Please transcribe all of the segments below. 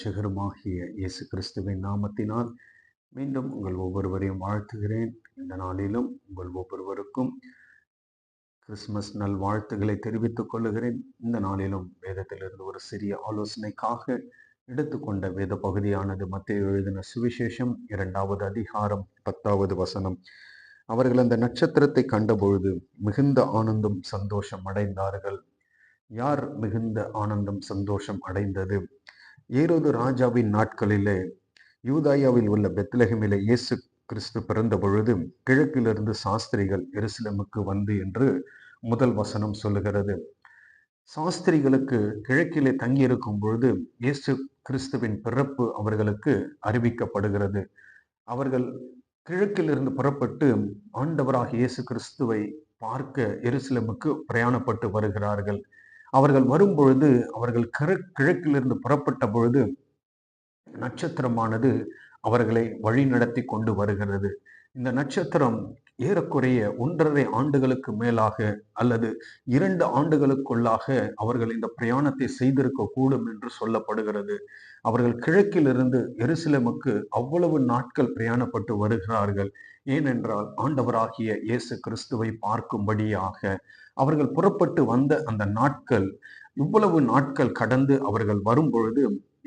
இரட்சகருமாகிய இயேசு கிறிஸ்துவின் நாமத்தினால் மீண்டும் உங்கள் ஒவ்வொருவரையும் வாழ்த்துகிறேன். இந்த நாளிலும் உங்கள் ஒவ்வொருவருக்கும் கிறிஸ்துமஸ் நல் வாழ்த்துக்களை தெரிவித்துக் கொள்ளுகிறேன். இந்த நாளிலும் வேதத்திலிருந்து ஒரு சிறிய ஆலோசனைக்காக எடுத்துக்கொண்ட வேத பகுதியானது மத்தேயு எழுதின சுவிசேஷம் 2வது அதிகாரம் 10வது வசனம். அவர்கள் அந்த நட்சத்திரத்தை கண்டபொழுது மிகுந்த ஆனந்தம் சந்தோஷம் அடைந்தார்கள். யார் மிகுந்த ஆனந்தம் சந்தோஷம் அடைந்தது? ஏரோது ராஜாவின் நாட்களிலே யூதாயாவில் உள்ள பெத்லெகேமிலே இயேசு கிறிஸ்து பிறந்த பொழுது கிழக்கிலிருந்து சாஸ்திரிகள் எருசலேமுக்கு வந்து என்று முதல் வசனம் சொல்லுகிறது. சாஸ்திரிகளுக்கு கிழக்கிலே தங்கியிருக்கும் பொழுது இயேசு கிறிஸ்துவின் பிறப்பு அவர்களுக்கு அறிவிக்கப்படுகிறது. அவர்கள் கிழக்கிலிருந்து புறப்பட்டு ஆண்டவராகிய இயேசு கிறிஸ்துவை பார்க்க எருசலேமுக்கு பிரயாணப்பட்டு வருகிறார்கள். அவர்கள் வரும்பொழுது அவர்கள் கிழக்கிலிருந்து புறப்பட்ட பொழுது நட்சத்திரமானது அவர்களை வழி நடத்தி கொண்டு வருகிறது. இந்த நட்சத்திரம் ஏறக்குறைய 1.5 ஆண்டுகளுக்கு மேலாக அல்லது 2 ஆண்டுகளுக்குள்ளாக அவர்கள் இந்த பிரயாணத்தை செய்திருக்க கூடும் என்று சொல்லப்படுகிறது. அவர்கள் கிழக்கிலிருந்து எருசலேமுக்கு அவ்வளவு நாட்கள் பிரயாணப்பட்டு வருகிறார்கள். ஏனென்றால் ஆண்டவராகிய இயேசு கிறிஸ்துவை பார்க்கும்படியாக அவர்கள் புறப்பட்டு வந்த அந்த நாட்கள், இவ்வளவு நாட்கள் கடந்து அவர்கள் வரும்பொழுது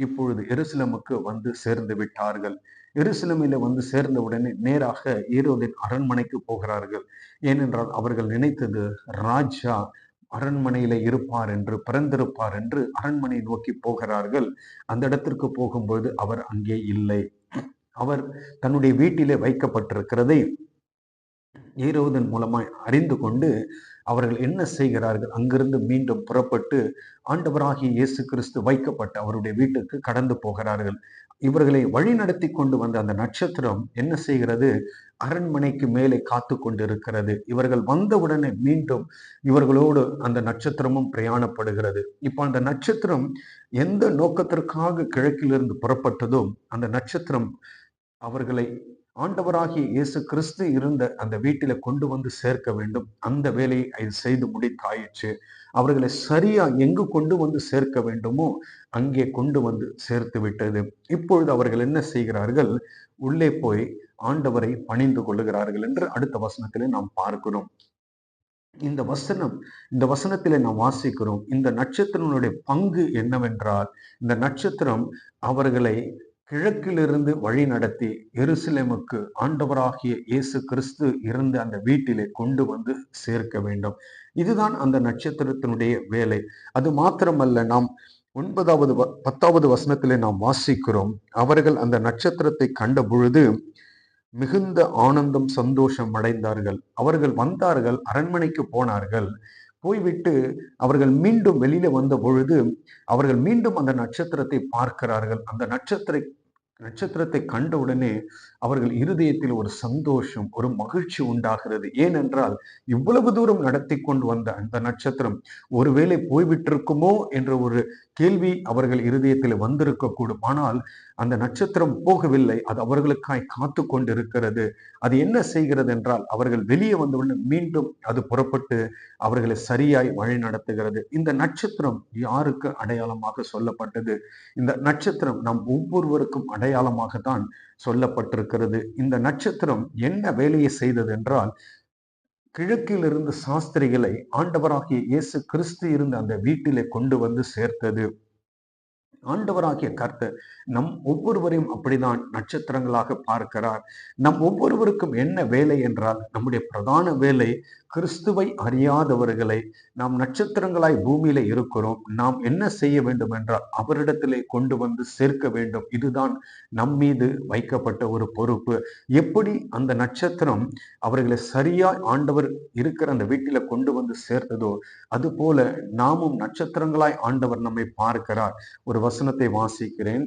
இப்பொழுது எருசலேமுக்கு வந்து சேர்ந்து விட்டார்கள். எருசலேமில் வந்து சேர்ந்த உடனே நேராக ஏரோதின் அரண்மனைக்கு போகிறார்கள். ஏனென்றால் அவர்கள் நினைத்தது ராஜா அரண்மனையில இருப்பார் என்று, பிறந்திருப்பார் என்று அரண்மனை நோக்கி போகிறார்கள். அந்த இடத்திற்கு போகும்போது அவர் அங்கே இல்லை. அவர் தன்னுடைய வீட்டிலே வைக்கப்பட்டிருக்கிறதை ஏரோதின் மூலமாய் அறிந்து கொண்டு அவர்கள் என்ன செய்கிறார்கள்? அங்கிருந்து மீண்டும் புறப்பட்டு ஆண்டவராகிய இயேசு கிறிஸ்து வைக்கப்பட்ட அவருடைய வீட்டுக்கு கடந்து போகிறார்கள். இவர்களை வழி நடத்தி கொண்டு வந்த அந்த நட்சத்திரம் என்ன செய்கிறது? அரண்மனைக்கு மேலே காத்து கொண்டிருக்கிறது. இவர்கள் வந்தவுடனே மீண்டும் இவர்களோடு அந்த நட்சத்திரமும் பிரயாணப்படுகிறது. இப்ப அந்த நட்சத்திரம் எந்த நோக்கத்திற்காக கிழக்கிலிருந்து புறப்பட்டதோ அந்த நட்சத்திரம் அவர்களை ஆண்டவராகிய இயேசு கிறிஸ்து இருந்த அந்த வீட்டில கொண்டு வந்து சேர்க்க வேண்டும். அந்த வேலையை இது செய்து முடித்தாயிற்று. அவர்களை சரியா எங்கு கொண்டு வந்து சேர்க்க வேண்டுமோ அங்கே கொண்டு வந்து சேர்த்து விட்டது. இப்பொழுது அவர்கள் என்ன செய்கிறார்கள்? உள்ளே போய் ஆண்டவரை பணிந்து கொள்ளுகிறார்கள் என்று அடுத்த வசனத்திலே நாம் பார்க்கிறோம். இந்த வசனத்திலே நாம் வாசிக்கிறோம். இந்த நட்சத்திரனுடைய பங்கு என்னவென்றால், இந்த நட்சத்திரம் அவர்களை கிழக்கிலிருந்து வழி நடத்தி எருசலேமுக்கு ஆண்டவராகிய இயேசு கிறிஸ்து இருந்த அந்த வீட்டிலே கொண்டு வந்து சேர்க்க வேண்டும். இதுதான் அந்த நட்சத்திரத்தினுடைய வேலை. அது மாத்திரமல்ல, நாம் 9வது 10வது வசனத்திலே நாம் வாசிக்கிறோம். அவர்கள் அந்த நட்சத்திரத்தை கண்ட பொழுது மிகுந்த ஆனந்தம் சந்தோஷம் அடைந்தார்கள். அவர்கள் வந்தார்கள், அரண்மனைக்கு போனார்கள். போய்விட்டு அவர்கள் மீண்டும் வெளியில வந்த பொழுது அவர்கள் மீண்டும் அந்த நட்சத்திரத்தை பார்க்கிறார்கள். அந்த நட்சத்திரத்தை கண்டவுடனே அவர்கள் இருதயத்தில் ஒரு சந்தோஷம், ஒரு மகிழ்ச்சி உண்டாகிறது. ஏனென்றால் இவ்வளவு தூரம் நடத்தி கொண்டு வந்த அந்த நட்சத்திரம் ஒருவேளை போய்விட்டிருக்குமோ என்ற ஒரு கேள்வி அவர்கள் இருதயத்தில் வந்திருக்க கூடும். ஆனால் அந்த நட்சத்திரம் போகவில்லை. அது அவர்களுக்காய் காத்து கொண்டிருக்கிறது. அது என்ன செய்கிறது என்றால், அவர்கள் வெளியே வந்தவுடனே மீண்டும் அது புறப்பட்டு அவர்களை சரியாய் வழி நடத்துகிறது. இந்த நட்சத்திரம் யாருக்கு அடையாளமாக சொல்லப்பட்டது? இந்த நட்சத்திரம் நம் ஒவ்வொருவருக்கும் அடையாளமாகத்தான் சொல்லப்பட்டிருக்கிறது. இந்த நட்சத்திரம் என்ன வேலையை செய்தது என்றால், கிழக்கிலிருந்து சாஸ்திரிகளை ஆண்டவராகிய இயேசு கிறிஸ்து இருந்த அந்த வீட்டிலே கொண்டு வந்து சேர்த்தது. ஆண்டவராகிய கர்த்தர் நம் ஒவ்வொருவரையும் அப்படிதான் நட்சத்திரங்களாக பார்க்கிறார். நம் ஒவ்வொருவருக்கும் என்ன வேலை என்றால், நம்முடைய பிரதான வேலை கிறிஸ்துவை அறியாதவர்களை, நாம் நட்சத்திரங்களாய் பூமியில இருக்கிறோம், நாம் என்ன செய்ய வேண்டும் என்றால் அவரிடத்திலே கொண்டு வந்து சேர்க்க வேண்டும். இதுதான் நம் மீது வைக்கப்பட்ட ஒரு பொறுப்பு. எப்படி அந்த நட்சத்திரம் அவர்களை சரியாய் ஆண்டவர் இருக்கிற அந்த வீட்டில கொண்டு வந்து சேர்த்ததோ, அது போல நாமும் நட்சத்திரங்களாய் ஆண்டவர் நம்மை பார்க்கிறார். ஒரு வசனத்தை வாசிக்கிறேன்.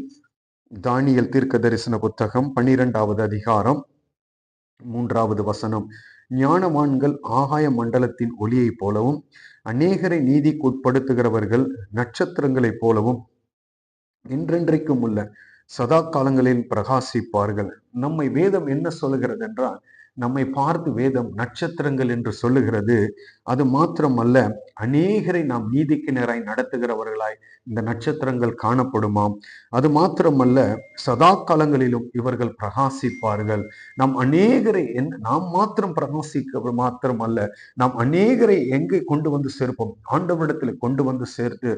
தானியேல் தீர்க்க தரிசன புத்தகம் 12வது அதிகாரம் 3வது வசனம். ஞானவான்கள் ஆகாய மண்டலத்தின் ஒளியைப் போலவும், அநேகரை நீதிக்கு உட்படுத்துகிறவர்கள் நட்சத்திரங்களைப் போலவும் என்றென்றைக்கும் உள்ள சதா காலங்களில் பிரகாசிப்பார்கள். நம்மை வேதம் என்ன சொல்கிறது என்றால், நம்மை பார்த்து வேதம் நட்சத்திரங்கள் என்று சொல்லுகிறது. அது மாத்திரமல்ல, அநேகரை நாம் நீதிக்கு நேராய் நடத்துகிறவர்களாய் இந்த நட்சத்திரங்கள் காணப்படுமாம். அது மாத்திரமல்ல, சதா காலங்களிலும் இவர்கள் பிரகாசிப்பார்கள். நாம் அநேகரை நாம் மாத்திரம் பிரகாசிக்க மாத்திரமல்ல, நாம் அநேகரை எங்கே கொண்டு வந்து சேர்ப்போம்? ஆண்டவரிடத்தில் கொண்டு வந்து சேர்த்து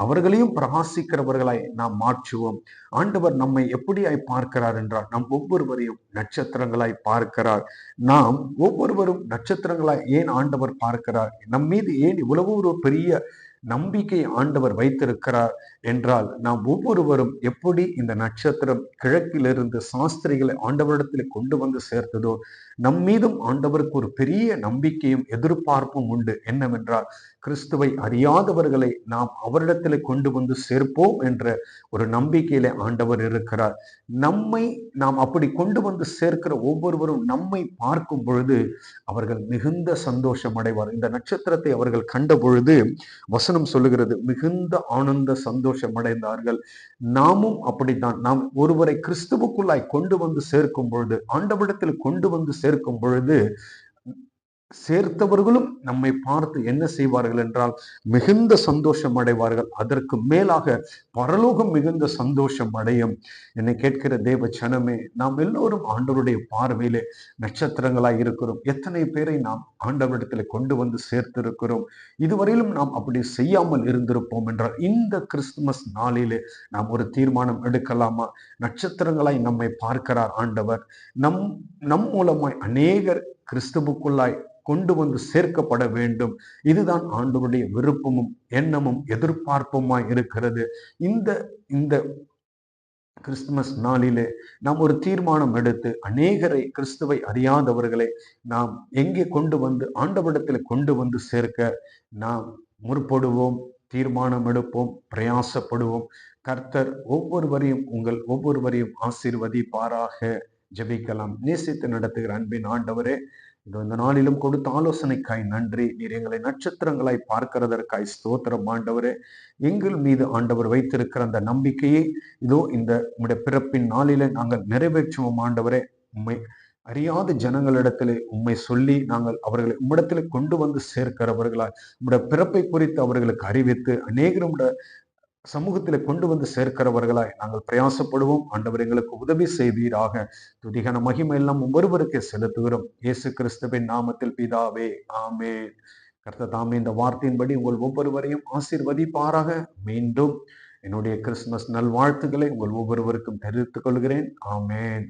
அவர்களையும் பிரகாசிக்கிறவர்களாய் நாம் மாற்றுவோம். ஆண்டவர் நம்மை எப்படியாய் பார்க்கிறார் என்றால், நம் ஒவ்வொருவரையும் நட்சத்திரங்களாய் பார்க்கிறார். நாம் ஒவ்வொருவரும் நட்சத்திரங்களாய் ஏன் ஆண்டவர் பார்க்கிறார்? நம் மீது ஏன் இவ்வளவு ஒரு பெரிய நம்பிக்கை ஆண்டவர் வைத்திருக்கிறார் என்றால், நாம் ஒவ்வொருவரும் எப்படி இந்த நட்சத்திரம் கிழக்கிலிருந்து சாஸ்திரிகளை ஆண்டவரிடத்தில் கொண்டு வந்து சேர்த்ததோ, நம் மீதும் ஆண்டவருக்கு ஒரு பெரிய நம்பிக்கையும் எதிர்பார்ப்பும் உண்டு. என்னவென்றால், கிறிஸ்துவை அறியாதவர்களை நாம் அவரிடத்தில் கொண்டு வந்து சேர்ப்போம் என்ற ஒரு நம்பிக்கையில ஆண்டவர் இருக்கிறார். நம்மை நாம் அப்படி கொண்டு வந்து சேர்க்கிற ஒவ்வொருவரும் நம்மை பார்க்கும் பொழுது அவர்கள் மிகுந்த சந்தோஷம் அடைவார். இந்த நட்சத்திரத்தை அவர்கள் கண்ட பொழுது வசனம் சொல்லுகிறது, மிகுந்த ஆனந்த சந்தோஷம் அடைந்தார்கள். நாமும் அப்படித்தான். நாம் ஒருவரை கிறிஸ்துவுக்குள்ளாய் கொண்டு வந்து சேர்க்கும் பொழுது, ஆண்டவரிடத்தில் கொண்டு வந்து சேர்க்கும் பொழுது, சேர்த்தவர்களும் நம்மை பார்த்து என்ன செய்வார்கள் என்றால் மிகுந்த சந்தோஷம் அடைவார்கள். அதற்கு மேலாக பரலோகம் மிகுந்த சந்தோஷம் அடையும். என்னை கேட்கிற தேவ ஜனமே, நாம் எல்லோரும் ஆண்டவருடைய பார்வையிலே நட்சத்திரங்களாய் இருக்கிறோம். எத்தனை பேரை நாம் ஆண்டவரிடத்தில் கொண்டு வந்து சேர்த்திருக்கிறோம். இதுவரையிலும் நாம் அப்படி செய்யாமல் இருந்திருப்போம் என்றால், இந்த கிறிஸ்துமஸ் நாளிலே நாம் ஒரு தீர்மானம் எடுக்கலாமா? நட்சத்திரங்களாய் நம்மை பார்க்கிறார் ஆண்டவர். நம் மூலமாய் அநேகர் கிறிஸ்துவுக்குள்ளாய் கொண்டு வந்து சேர்க்கப்பட வேண்டும். இதுதான் ஆண்டவருடைய விருப்பமும் எண்ணமும் எதிர்பார்ப்புமாய் இருக்கிறது. இந்த கிறிஸ்துமஸ் நாளிலே நாம் ஒரு தீர்மானம் எடுத்து அநேகரை, கிறிஸ்துவை அறியாதவர்களை நாம் எங்கே கொண்டு வந்து ஆண்டவரிடத்தில் கொண்டு வந்து சேர்க்க நாம் முற்படுவோம், தீர்மானம் எடுப்போம், பிரயாசப்படுவோம். கர்த்தர் உங்கள் ஒவ்வொருவரையும் ஆசீர்வதிப்பாராக. ஜெபிக்கலாம். நேசித்து நடத்துகிற அன்பின் ஆண்டவரே, இந்த நாளிலும் கொடுத்த ஆலோசனைக்காய் நன்றி. நீர் எங்களை நட்சத்திரங்களாய் பார்க்கிறதற்காய் ஸ்தோத்திரம் ஆண்டவரே. எங்கள் மீது ஆண்டவர் வைத்திருக்கிற அந்த நம்பிக்கையை இதோ இந்த உம்முடைய பிறப்பின் நாளிலே நாங்கள் நிறைவேற்றுவோம் ஆண்டவரே. உம்மை அறியாத ஜனங்களிடத்திலே உம்மை சொல்லி நாங்கள் அவர்களை உம்மிடத்திலே கொண்டு வந்து சேர்க்கிறவர்களாய், உம்முடைய பிறப்பை குறித்து அவர்களுக்கு அறிவித்து அநேகரும் சமூகத்தில் கொண்டு வந்து சேர்க்கிறவர்களாய் நாங்கள் பிரயாசப்படுவோம். ஆண்டவர் எங்களுக்கு உதவி செய்வீராக. துதிகன மகிமை எல்லாம் ஒவ்வொருவருக்கே செலுத்துகிறோம். இயேசு கிறிஸ்துவின் நாமத்தில் பிதாவே, ஆமென். கர்த்தர் தாமே இந்த வார்த்தையின்படி உங்கள் ஒவ்வொருவரையும் ஆசீர்வதிப்பாராக. மீண்டும் என்னுடைய கிறிஸ்துமஸ் நல்வாழ்த்துக்களை உங்கள் ஒவ்வொருவருக்கும் தெரிவித்துக் கொள்கிறேன். ஆமென்.